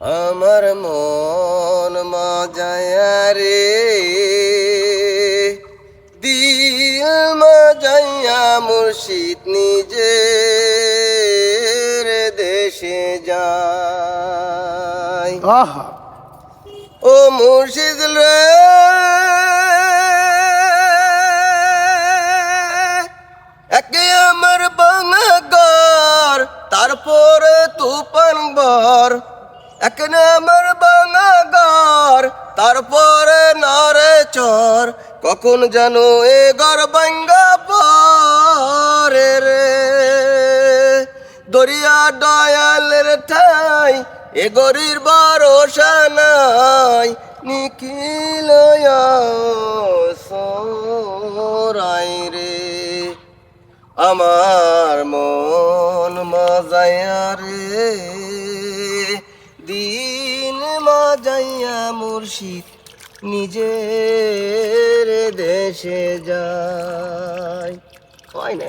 আমার মন মাজায়া রে দিল মাজাইয়া মুর্শিদ নিজের দেশে যায়। আহা ও মুর্শিদ রে একে আমার ভাঙা ঘর তারপরে তুফান বর, এখানে আমার ভাঙা ঘর তারপরে নরে চর, কখন জানো এ ঘর ভাঙ্গা পরে রে। দরিয়া দয়ালের ঠাই এ গরির ভরসা নাই, নিখিল সরাই রে। আমার মন মাজাইয়া রে দিন মাজাইয়া মুর্শিদ নিজের দেশে যায়। হয় না।